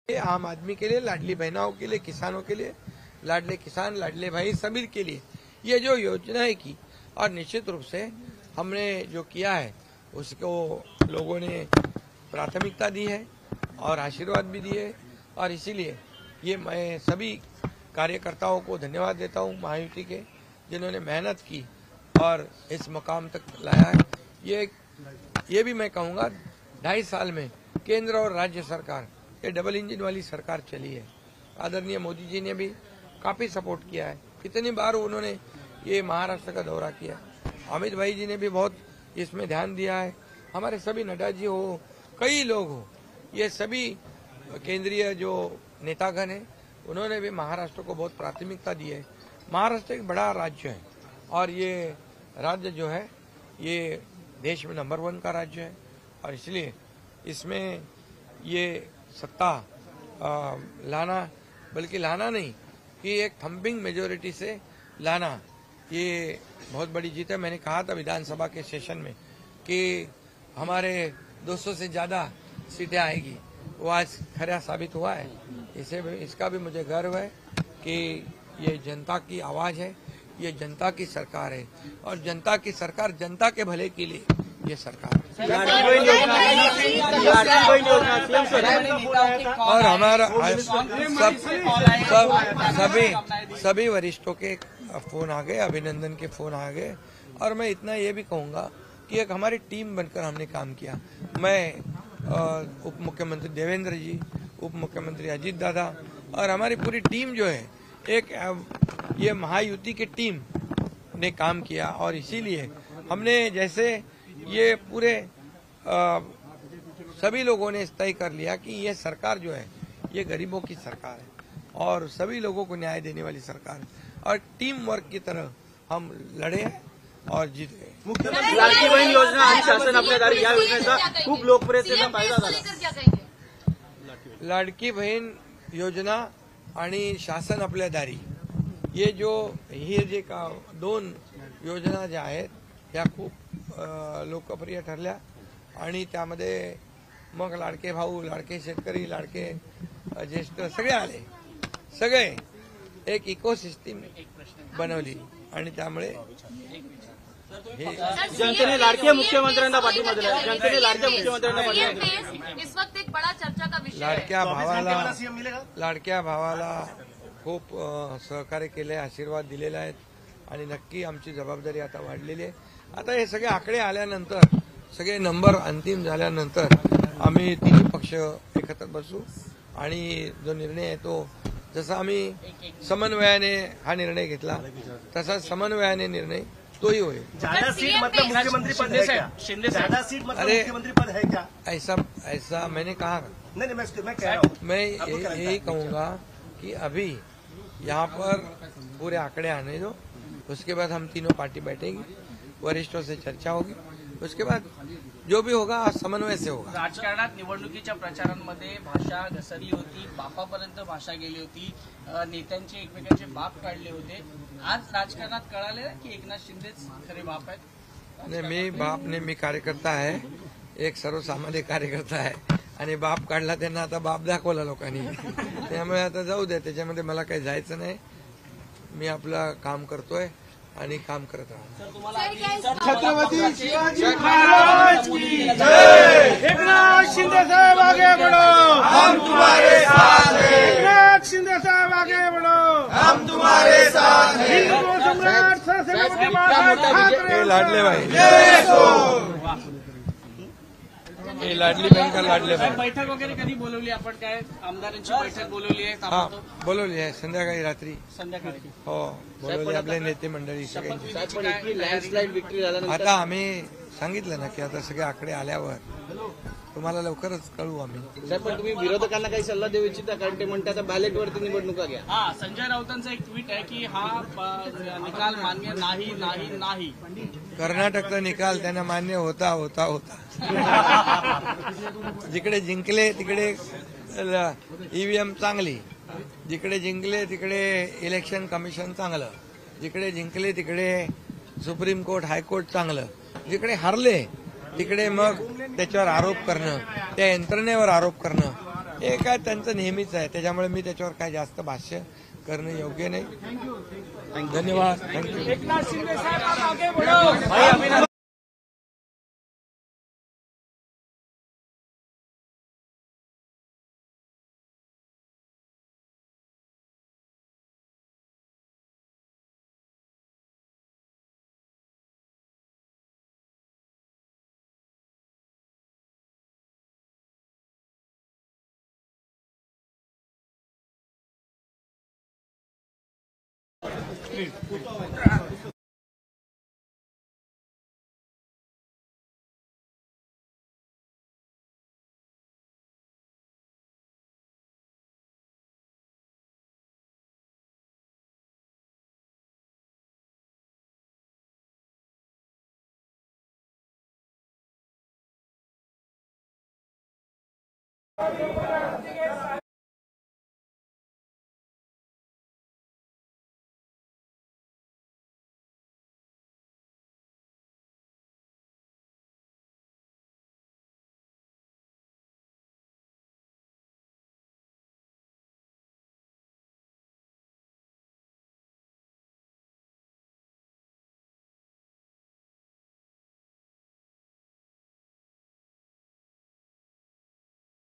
आम आदमी के लिए, लाडली बहनाओं के लिए, किसानों के लिए, लाडले किसान, लाडले भाई सभी के लिए ये जो योजना है की, और निश्चित रूप से हमने जो किया है उसको लोगों ने प्राथमिकता दी है और आशीर्वाद भी दिए, और इसीलिए ये मैं सभी कार्यकर्ताओं को धन्यवाद देता हूं महायुति के, जिन्होंने मेहनत की और इस मुकाम तक लाया है। ये भी मैं कहूँगा 2.5 साल में केंद्र और राज्य सरकार, ये डबल इंजन वाली सरकार चली है। आदरणीय मोदी जी ने भी काफी सपोर्ट किया है, कितनी बार उन्होंने ये महाराष्ट्र का दौरा किया। अमित भाई जी ने भी बहुत इसमें ध्यान दिया है। हमारे सभी नड्डा जी हो, कई लोग हो, ये सभी केंद्रीय जो नेतागण है उन्होंने भी महाराष्ट्र को बहुत प्राथमिकता दी है। महाराष्ट्र एक बड़ा राज्य है और ये राज्य जो है ये देश में नंबर 1 का राज्य है, और इसलिए इसमें ये सत्ता लाना, बल्कि लाना नहीं कि एक थम्पिंग मेजोरिटी से लाना, ये बहुत बड़ी जीत है। मैंने कहा था विधानसभा के सेशन में कि हमारे 200 से ज्यादा सीटें आएगी, वो आज खरा साबित हुआ है। इसका भी मुझे गर्व है कि ये जनता की आवाज है, ये जनता की सरकार है, और जनता की सरकार जनता के भले के लिए ये सरकार है। और हमारा सभी वरिष्ठों के फोन आ गए, अभिनंदन के फोन आ गए, और मैं इतना ये भी कहूंगा कि एक हमारी टीम बनकर हमने काम किया। मैं उप मुख्यमंत्री देवेंद्र जी, उप मुख्यमंत्री अजीत दादा और हमारी पूरी टीम जो है, एक ये महायुति की टीम ने काम किया, और इसीलिए हमने जैसे ये पूरे सभी लोगों ने तय कर लिया कि ये सरकार जो है ये गरीबों की सरकार है और सभी लोगों को न्याय देने वाली सरकार है, और टीम वर्क की तरह हम लड़े और जीत गए। मुख्यमंत्री लाडकी बहीण योजना आणि शासन आपल्या दारी या योजनेचा खूप लोकप्रियतेचा फायदा झाला। लाडकी बहीण योजना आणि शासन आपल्या दारी, ये जे 2 योजना ज्या आहेत त्या खूप लोकप्रिय ठरल्या, आणि त्यामध्ये मग लाडके भाऊ, लाडके शेतकरी, लाडके ज्येष्ठ सगळे आले, सगळे एक इकोसिस्टम बनवली, आणि त्यामुळे जनतेने लाडक्या मुख्यमंत्र्यांना पाठिंबा दिला। जनतेने लाडक्या मुख्यमंत्र्यांना पाठिंबा दिला। इस वक्त एक बड़ा चर्चा का विषय लाडक्या भावाला खूप सहकार्य केले, आशीर्वाद दिलेला आहेत, आणि नक्की आमची जबाबदारी आता वाढलेली आहे। आता हे सगळे आकडे आल्यानंतर, सगळे नंबर अंतिम झाल्यानंतर आम्ही तिन्ही पक्ष एकत्र बसू, आणि जो निर्णय आहे तो, जसा आम्ही समन्वयाने हा निर्णय घेतला तसा समन्वयाने निर्णय तोही होईल। ज्यादा सीट मतलब मुख्यमंत्री पद है क्या? ज्यादा सीट मतलब मुख्यमंत्री पद है क्या? ऐसा मैंने कहा नहीं, मैं कह रहा हूँ, मैं यही कहूंगा कि अभी यहाँ पर पूरे आंकड़े आने दो, उसके बाद हम तीनों पार्टी बैठेंगी, वरिष्ठों से चर्चा होगी, उसके बाद जो भी होगा समन्वय से होगा। राजकारणात निवडणुकीच्या प्रचारांमध्ये भाषा घसरली होती, बापापर्यंत भाषा गेली होती, नेत्यांचे एकमेकांचे बाप काढले होते। आज राजकारणात कळाले की एकनाथ शिंदेच खरे बाप आहेत। नाही, मी बाप नाही, मी कार्यकर्ता आहे, एक सर्वसामान्य कार्यकर्ता आहे, आणि बाप काढला त्यांना आता बाप दाखवला लोकांनी, त्यामुळे आता जाऊ दे, त्याच्यामध्ये मला काही जायचं नाही। मी आपलं काम करतोय आणि काम करत राहतो। छत्रपती शिवाजी महाराज की जय। एकनाथ शिंदे साहेब आगे बढ़ो, हम तुम्हारे साथ हैं। एकनाथ शिंदे साहेब आगे बढ़ो, हम तुम्हारे साथ हैं। हिंदू सम्राट छत्रपती बाळासाहेब ठाकरे लाडले भाई, हे लाडली बहीण का लाडले भाई। बैठक वगैरे कधी बोलवली आपण? काय आमदारांची बैठक बोलवली आहे? हा, बोलवली आहे संध्याकाळी रात्री। संध्याकाळी हो, बोलवली आपले नेते मंडळी सगळ्यांची। लँडस्लाइड विक्ट्री झाल्यानंतर आता आम्ही सांगितलं ना की आता सगळे आकडे आल्यावर तुम्हाला लवकरच कळवू आम्ही। साहेब, पण तुम्ही विरोधकांना काही सल्ला देऊ इच्छिता? कारण ते म्हणतात बॅलेटवरती निवडणुका घ्या। हा, संजय राऊतांचा एक ट्विट आहे की हा निकाल मान्य नाही नाही नाही। कर्नाटकचा निकाल त्यांना मान्य होता होता होता जिकडे जिंकले तिकडे ईव्हीएम चांगली, जिकडे जिंकले तिकडे इलेक्शन कमिशन चांगलं, जिकडे जिंकले तिकडे सुप्रीम कोर्ट हायकोर्ट चांगलं, जिकडे हारले तिकडे मग त्याच्यावर आरोप करणं, त्या यंत्रणेवर आरोप करणं, हे काय त्यांचं नेहमीच आहे, त्याच्यामुळे मी त्याच्यावर काय जास्त भाष्य करणं योग्य नाही. धन्यवाद. थँक्यू. एकनाथ शिंदे साहेब आप आगे बढ़ो.